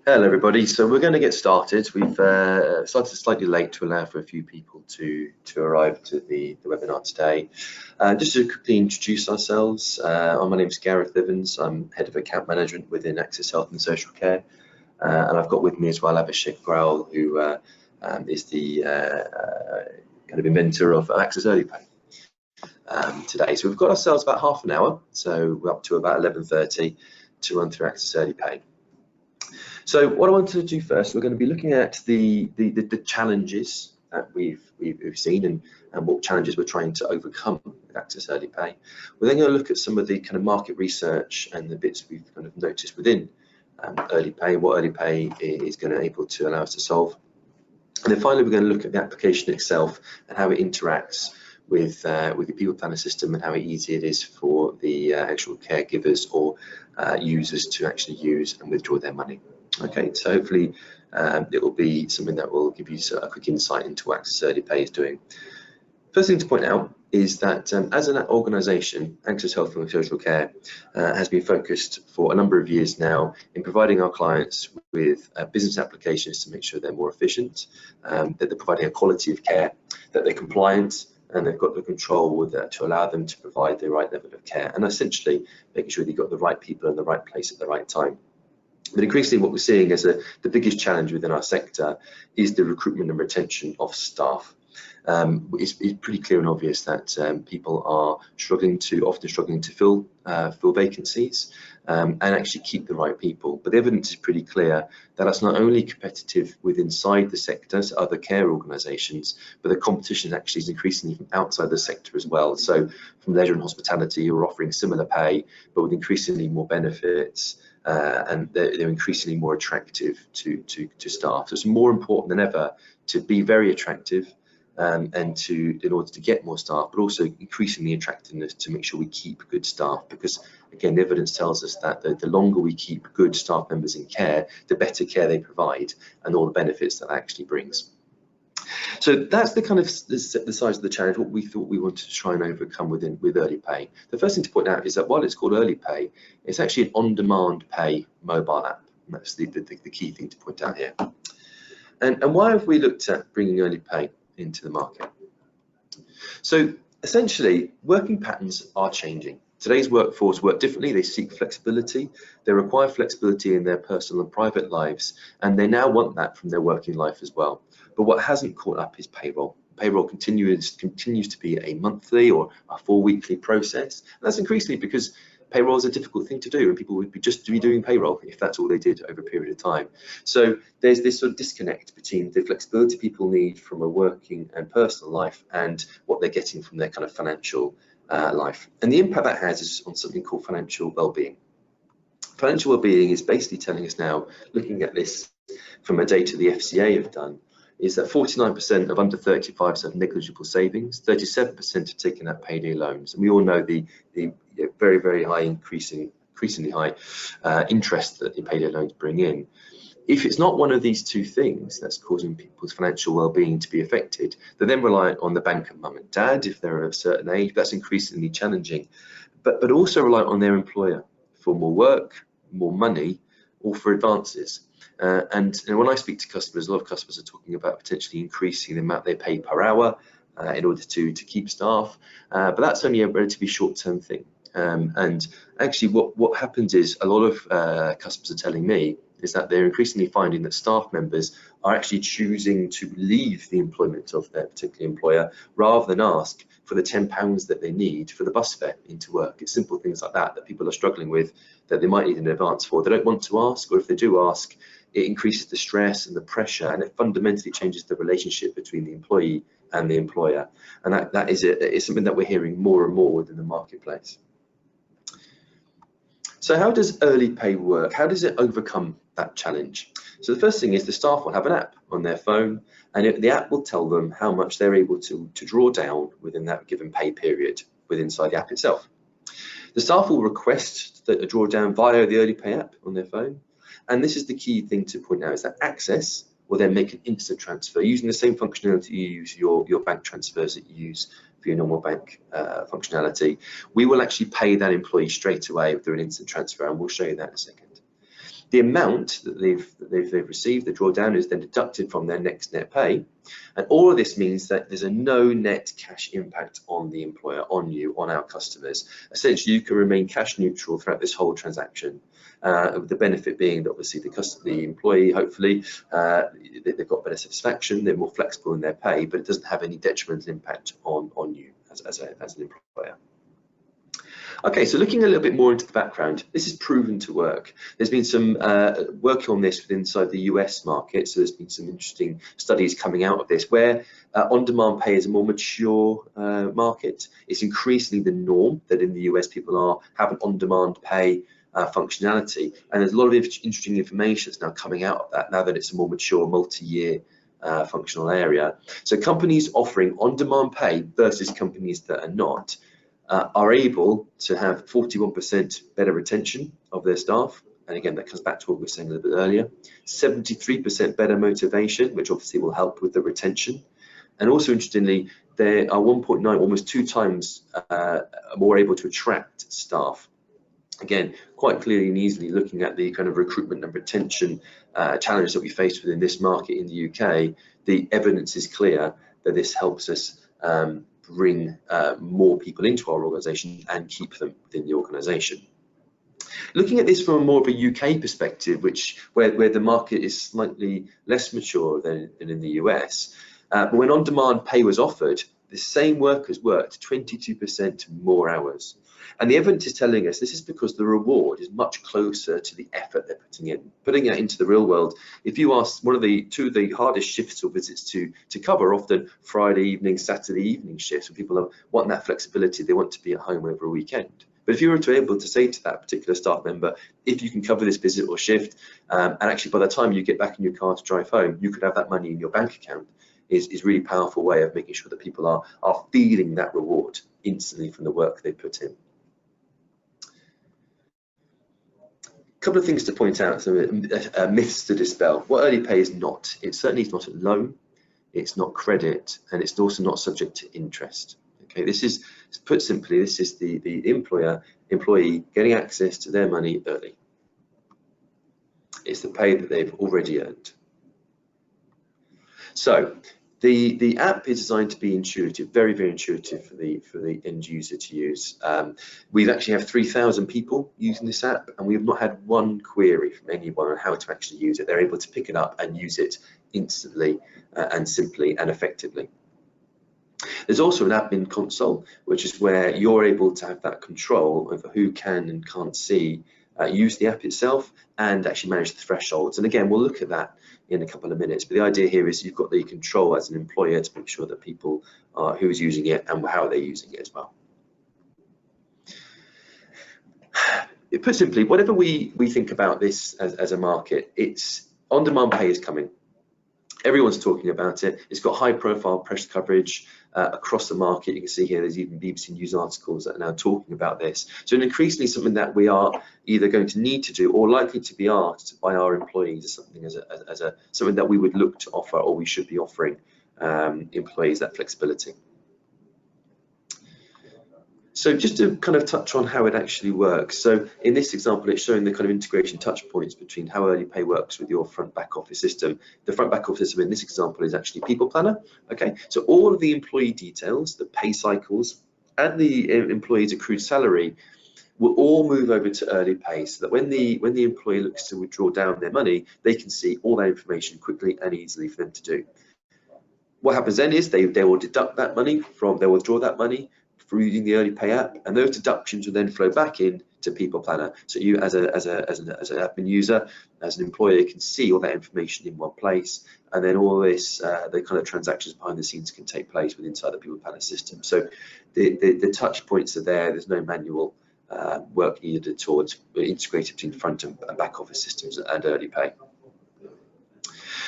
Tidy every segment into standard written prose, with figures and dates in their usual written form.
Hello everybody, so we're going to get started. We've started slightly late to allow for a few people to arrive to the webinar today. Just to quickly introduce ourselves, my name is Gareth Evans. I'm Head of Account Management within Access Health and Social Care, and I've got with me as well Abhishek Growell, who is the kind of inventor of Access Early Pay today. So we've got ourselves about half an hour, so we're up to about 11:30 to run through Access Early Pay. So what I wanted to do first, we're going to be looking at the challenges that we've seen and what challenges we're trying to overcome with Access Early Pay. We're then going to look at some of the kind of market research and the bits we've kind of noticed within Early Pay, what Early Pay is going to be able to allow us to solve. And then finally, we're going to look at the application itself and how it interacts with the people planner system and how easy it is for the actual caregivers or users to actually use and withdraw their money. Okay, so hopefully it will be something that will give you a quick insight into what Access Early Pay is doing. First thing to point out is that as an organisation, Access Health and Social Care has been focused for a number of years now in providing our clients with business applications to make sure they're more efficient, that they're providing a quality of care, that they're compliant, and they've got the control with that to allow them to provide the right level of care, and essentially making sure they've got the right people in the right place at the right time. But increasingly what we're seeing as the biggest challenge within our sector is the recruitment and retention of staff. It's pretty clear and obvious that people are often struggling to fill vacancies and actually keep the right people. But the evidence is pretty clear that that's not only competitive inside the sector, so other care organisations, but the competition actually is increasingly from outside the sector as well. So from leisure and hospitality, who are offering similar pay, but with increasingly more benefits. And they're increasingly more attractive to staff. So it's more important than ever to be very attractive and in order to get more staff, but also increasingly attractiveness to make sure we keep good staff, because again the evidence tells us that the longer we keep good staff members in care, the better care they provide and all the benefits that actually brings. So that's the kind of the size of the challenge, what we thought we wanted to try and overcome with Early Pay. The first thing to point out is that while it's called Early Pay, it's actually an on-demand pay mobile app. And that's the key thing to point out here. And why have we looked at bringing Early Pay into the market? So essentially, working patterns are changing. Today's workforce work differently. They seek flexibility. They require flexibility in their personal and private lives, and they now want that from their working life as well. But what hasn't caught up is payroll. Payroll continues to be a monthly or a 4-weekly process. And that's increasingly because payroll is a difficult thing to do, and people would be just doing payroll if that's all they did over a period of time. So there's this sort of disconnect between the flexibility people need from a working and personal life and what they're getting from their kind of financial life. And the impact that has is on something called financial well-being. Financial well-being is basically telling us now, looking at this from a data the FCA have done, is that 49% of under 35s have negligible savings, 37% have taken out payday loans, and we all know the very, very high increasingly high interest that the payday loans bring in. If it's not one of these two things that's causing people's financial well-being to be affected, they're then reliant on the bank of mum and dad if they're of a certain age. That's increasingly challenging, but also reliant on their employer for more work, more money, or for advances. And when I speak to customers, a lot of customers are talking about potentially increasing the amount they pay per hour in order to keep staff, but that's only a relatively short-term thing. And actually what happens is a lot of customers are telling me is that they're increasingly finding that staff members are actually choosing to leave the employment of their particular employer rather than ask for the £10 that they need for the bus fare into work. It's simple things like that people are struggling with, that they might need an advance for. They don't want to ask, or if they do ask, it increases the stress and the pressure, and it fundamentally changes the relationship between the employee and the employer. And that is something that we're hearing more and more within the marketplace. So how does Early Pay work? How does it overcome that challenge? So the first thing is the staff will have an app on their phone, and the app will tell them how much they're able to draw down within that given pay period inside the app itself. The staff will request a drawdown via the Early Pay app on their phone. And this is the key thing to point out, is that Access will then make an instant transfer using the same functionality you use your bank transfers that you use for your normal bank functionality. We will actually pay that employee straight away through an instant transfer, and we'll show you that in a second. The amount that they've received, the drawdown, is then deducted from their next net pay, and all of this means that there's a no net cash impact on the employer, on you, on our customers. Essentially, you can remain cash neutral throughout this whole transaction. With the benefit being that obviously the employee, hopefully, they've got better satisfaction, they're more flexible in their pay, but it doesn't have any detrimental impact on you as an employer. Okay, so looking a little bit more into the background, this is proven to work. There's been some work on this inside the US market, so there's been some interesting studies coming out of this, where on-demand pay is a more mature market. It's increasingly the norm that in the US people have an on-demand pay functionality, and there's a lot of interesting information that's now coming out of that, now that it's a more mature multi-year functional area. So companies offering on-demand pay versus companies that are not are able to have 41% better retention of their staff, and again that comes back to what we were saying a little bit earlier. 73% better motivation, which obviously will help with the retention, and also interestingly they are 1.9, almost 2 times more able to attract staff. Again, quite clearly and easily looking at the kind of recruitment and retention challenge that we face within this market in the UK, the evidence is clear that this helps us bring more people into our organisation and keep them within the organisation. Looking at this from more of a UK perspective, where the market is slightly less mature than in the US, but when on-demand pay was offered, the same workers worked 22% more hours. And the evidence is telling us this is because the reward is much closer to the effort they're putting in. Putting it into the real world, if you ask two of the hardest shifts or visits to cover, often Friday evening, Saturday evening shifts, when people want that flexibility, they want to be at home over a weekend. But if you were to be able to say to that particular staff member, if you can cover this visit or shift, and actually by the time you get back in your car to drive home, you could have that money in your bank account, is a really powerful way of making sure that people are feeling that reward instantly from the work they put in. A couple of things to point out, some myths to dispel. What early pay is not. It certainly is not a loan, it's not credit, and it's also not subject to interest. Okay, this is, put simply, this is the employee getting access to their money early. It's the pay that they've already earned. So the app is designed to be intuitive, very, very intuitive for the end user to use. We actually have 3,000 people using this app, and we have not had one query from anyone on how to actually use it. They're able to pick it up and use it instantly and simply and effectively. There's also an admin console, which is where you're able to have that control over who can and can't see, use the app itself, and actually manage the thresholds. And again, we'll look at that in a couple of minutes, but the idea here is you've got the control as an employer to make sure that people are who is using it and how they're using it as well. Put simply, whatever we think about this as a market, it's on-demand pay is coming. Everyone's talking about it. It's got high profile press coverage across the market. You can see here there's even BBC News articles that are now talking about this. So increasingly something that we are either going to need to do or likely to be asked by our employees as something that we would look to offer, or we should be offering employees that flexibility. So just to kind of touch on how it actually works. So in this example, it's showing the kind of integration touch points between how early pay works with your front back office system. The front back office system in this example is actually People Planner. Okay, so all of the employee details, the pay cycles, and the employee's accrued salary will all move over to early pay, so that when the employee looks to withdraw down their money, they can see all that information quickly and easily for them to do. What happens then is they will deduct that money they will withdraw that money through using the early pay app, and those deductions will then flow back in to People Planner. So you as an admin user, as an employer, can see all that information in one place, and then all this the kind of transactions behind the scenes can take place inside the People Planner system. So the touch points are there. There's no manual work needed at all. It's integrated between front and back office systems and early pay.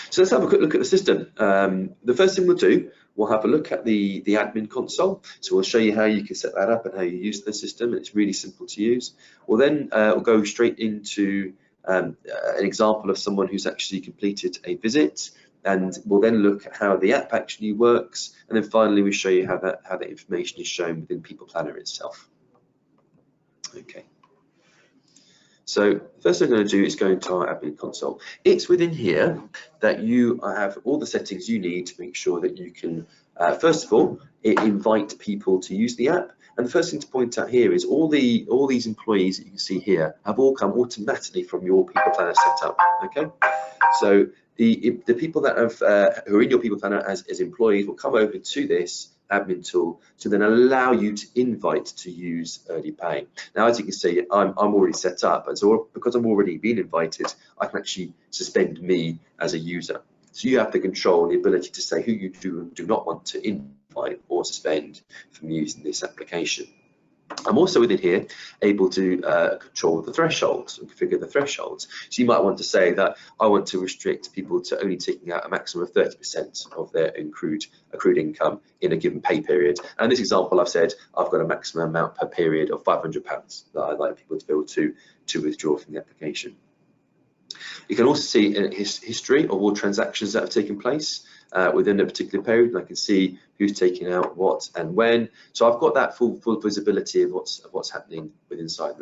So let's have a quick look at the system. The first thing we'll do, we'll have a look at the admin console. So we'll show you how you can set that up and how you use the system. It's really simple to use. We'll then we'll go straight into an example of someone who's actually completed a visit, and we'll then look at how the app actually works, and then finally we show you how that information is shown within People Planner itself. Okay. So first thing I'm going to do is go into our admin console. It's within here that you have all the settings you need to make sure that you can, first of all, invite people to use the app. And the first thing to point out here is all these employees that you can see here have all come automatically from your People Planner setup. Okay, so the people that have who are in your People Planner as employees will come over to this admin tool to then allow you to invite to use early pay. Now, as you can see, I'm already set up, and so because I'm already been invited, I can actually suspend me as a user. So you have the control and the ability to say who you do and do not want to invite or suspend from using this application. I'm also within here able to control the thresholds and configure the thresholds. So you might want to say that I want to restrict people to only taking out a maximum of 30% of their accrued income in a given pay period. And in this example, I've said I've got a maximum amount per period of £500 that I'd like people to be able to withdraw from the application. You can also see a history of all transactions that have taken place within a particular period, and I can see who's taking out what and when. So I've got that full visibility of what's happening with inside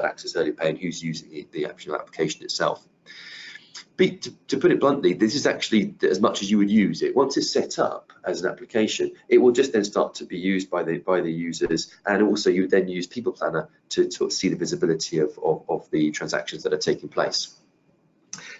Access Early Pay and who's using the actual application itself. But to put it bluntly, this is actually as much as you would use it. Once it's set up as an application, it will just then start to be used by the users, and also you would then use People Planner to see the visibility of the transactions that are taking place.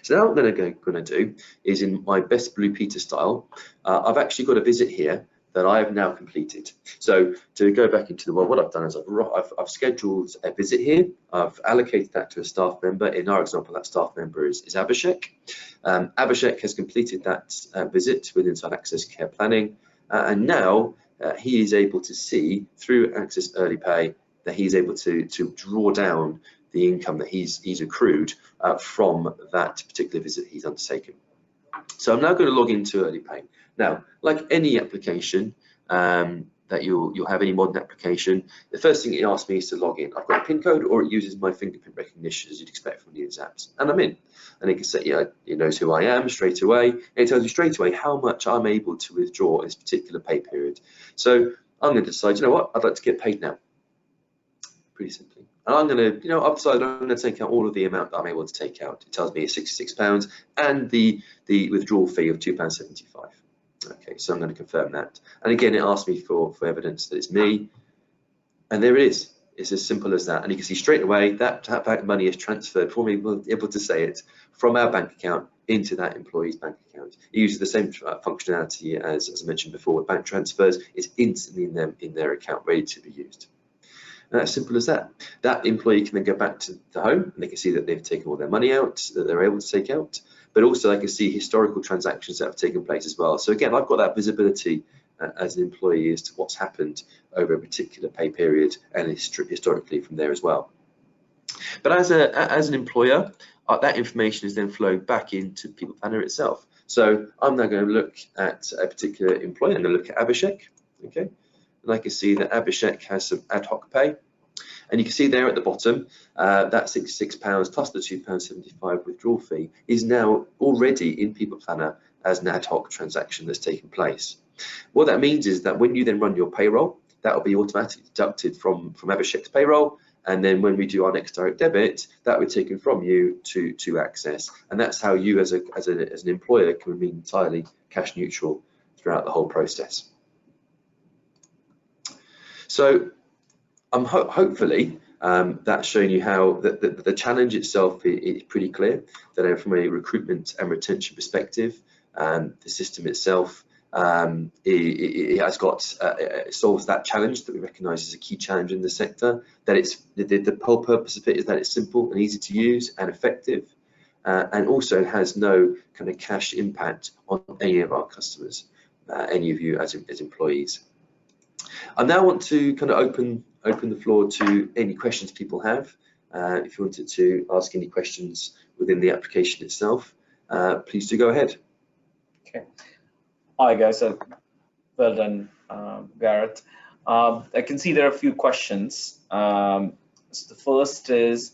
So now what I'm going to do is, in my best Blue Peter style, I've actually got a visit here that I have now completed. So to go back into the world, what I've done is I've scheduled a visit here. I've allocated that to a staff member. In our example, that staff member is Abhishek. Abhishek has completed that visit with Inside Access Care Planning, and now he is able to see through Access Early Pay that he's able to draw down the income that he's accrued from that particular visit he's undertaken. So I'm now going to log into Early Pay. Now, like any application that you'll have, any modern application, the first thing it asks me is to log in. I've got a PIN code, or it uses my fingerprint recognition, as you'd expect from these apps, and I'm in. And it can say, yeah, it knows who I am straight away. And it tells you straight away how much I'm able to withdraw in this particular pay period. So I'm going to decide, you know what, I'd like to get paid now. Pretty simply. And I'm going to, I've decided I'm going to take out all of the amount that I'm able to take out. It tells me it's £66 and the withdrawal fee of £2.75. Okay, so I'm going to confirm that. And again, it asks me for evidence that it's me. And there it is. It's as simple as that. And you can see straight away that money is transferred, for me able to say it, from our bank account into that employee's bank account. It uses the same functionality as I mentioned before with bank transfers. It's instantly in their account, ready to be used. And as simple as that. That employee can then go back to the home, and they can see that they've taken all their money out, that they're able to take out, but also they can see historical transactions that have taken place as well. So again, I've got that visibility as an employee as to what's happened over a particular pay period and historically from there as well. But as an employer, that information is then flowed back into People Planner itself. So I'm now going to look at a particular employee. I'm going to look at Abhishek, okay? And I can see that Abhishek has some Adhoc Pay, and you can see there at the bottom that £66 plus the £2.75 withdrawal fee is now already in People Planner as an ad hoc transaction that's taken place. What that means is that when you then run your payroll, that will be automatically deducted from Abhishek's payroll, and then when we do our next direct debit, that will be taken from you to Access, and that's how you as an employer can remain entirely cash neutral throughout the whole process. So hopefully that's showing you how the challenge itself is pretty clear, that from a recruitment and retention perspective, the system itself it has got it solves that challenge that we recognise as a key challenge in the sector. That it's the whole purpose of it is that it's simple and easy to use and effective, and also has no kind of cash impact on any of our customers, any of you as employees. I now want to kind of open the floor to any questions people have. If you wanted to ask any questions within the application itself, please do go ahead. Okay. Hi guys, well done, Gareth. I can see there are a few questions. So the first is,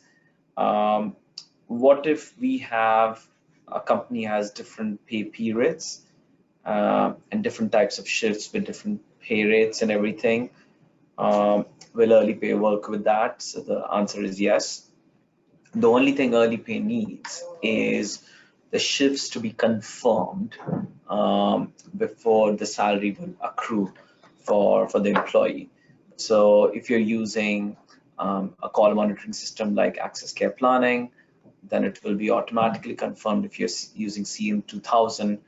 what if we have a company has different pay periods and different types of shifts with different pay rates and everything? Will Early Pay work with that? So the answer is yes. The only thing early pay needs is the shifts to be confirmed before the salary will accrue for the employee. So if you're using a call monitoring system like Access Care Planning, then it will be automatically confirmed. If you're using CM 2000,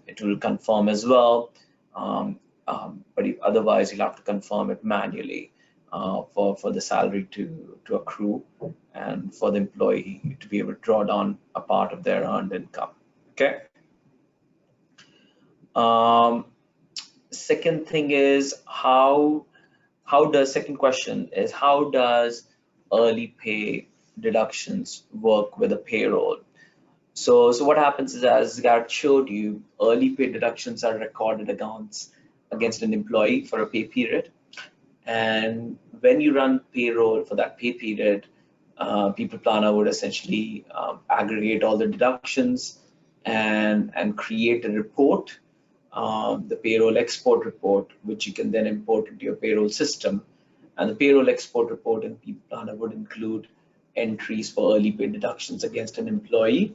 it will confirm as well. But otherwise, you'll have to confirm it manually for the salary to accrue and for the employee to be able to draw down a part of their earned income. Okay. Second thing is second question is how does early pay deductions work with a payroll? So what happens is, as Garrett showed you, early pay deductions are recorded against an employee for a pay period. And when you run payroll for that pay period, People Planner would essentially aggregate all the deductions and create a report, the payroll export report, which you can then import into your payroll system. And the payroll export report in People Planner would include entries for early pay deductions against an employee.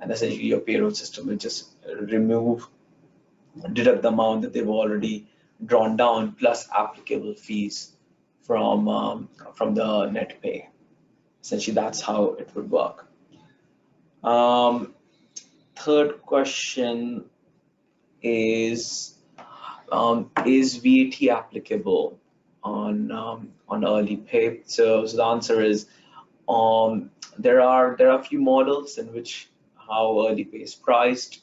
And essentially your payroll system will just deduct the amount that they've already drawn down plus applicable fees from the net pay. Essentially, that's how it would work. Third question is VAT applicable on early pay? So the answer is there are a few models in which how early pay is priced.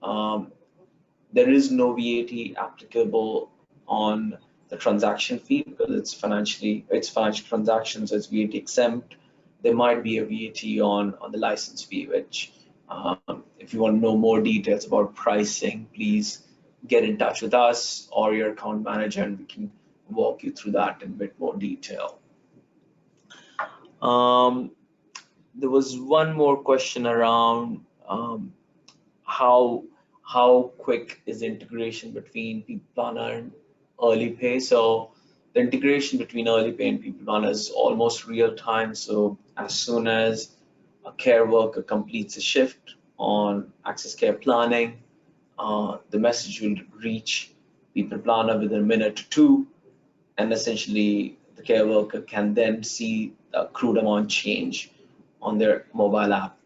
There is no VAT applicable on the transaction fee because it's financial transactions, so it's VAT exempt. There might be a VAT on the license fee, which if you want to know more details about pricing, please get in touch with us or your account manager and we can walk you through that in a bit more detail. There was one more question around how quick is the integration between People Planner and early pay. So the integration between early pay and People Planner is almost real time. So as soon as a care worker completes a shift on Access Care Planning, the message will reach People Planner within a minute or two, and essentially the care worker can then see the accrued amount change on their mobile app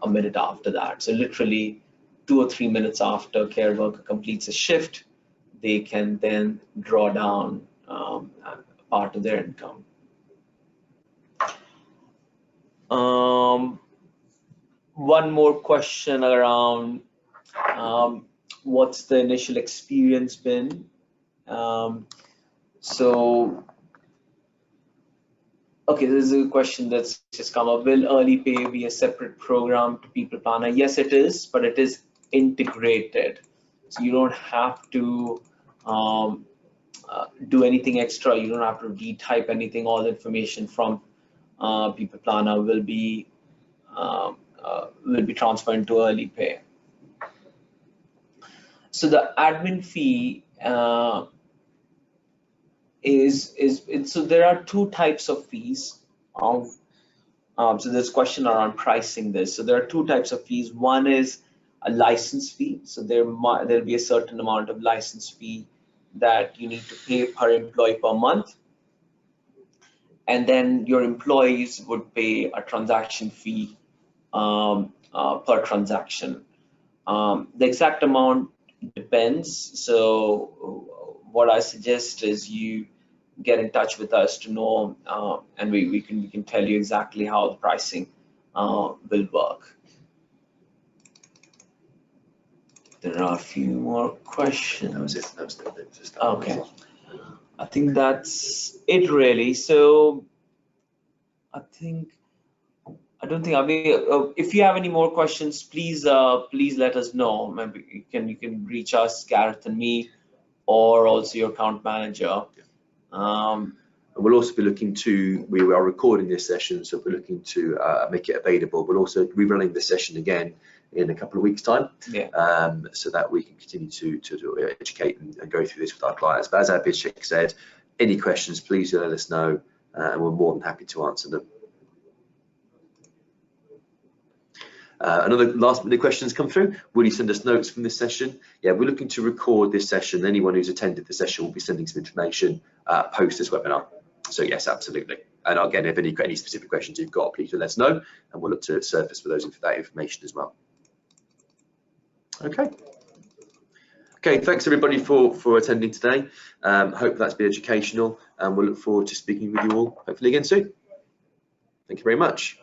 a minute after that. So literally 2 or 3 minutes after care worker completes a shift, they can then draw down part of their income. One more question around what's the initial experience been? Okay, this is a question that's just come up. Will early pay be a separate program to People Planner? Yes, it is, but it is integrated. So you don't have to do anything extra. You don't have to retype anything. All the information from People Planner will be transferred into early pay. So the admin fee so there are two types of fees. So there's a question around pricing this. So there are two types of fees. One is a license fee. So there'll be a certain amount of license fee that you need to pay per employee per month. And then your employees would pay a transaction fee per transaction. The exact amount depends. So what I suggest is you get in touch with us to know, and we can tell you exactly how the pricing will work. There are a few more questions. That was it. Okay, I think that's it really. So I don't think if you have any more questions, please let us know. Maybe you can reach us, Gareth and me, or also your account manager. We'll also be looking to, we are recording this session, so we're looking to make it available. We'll also be running this session again in a couple of weeks' time, so that we can continue to educate and go through this with our clients. But as Abhishek said, any questions, please let us know, and we're more than happy to answer them. Another last minute questions come through. Will you send us notes from this session? Yeah, we're looking to record this session. Anyone who's attended the session will be sending some information post this webinar. So yes, absolutely. And again, if any specific questions you've got, please let us know, and we'll look to surface for that information as well. Okay. Okay, thanks everybody for attending today. Hope that's been educational, and we'll look forward to speaking with you all hopefully again soon. Thank you very much.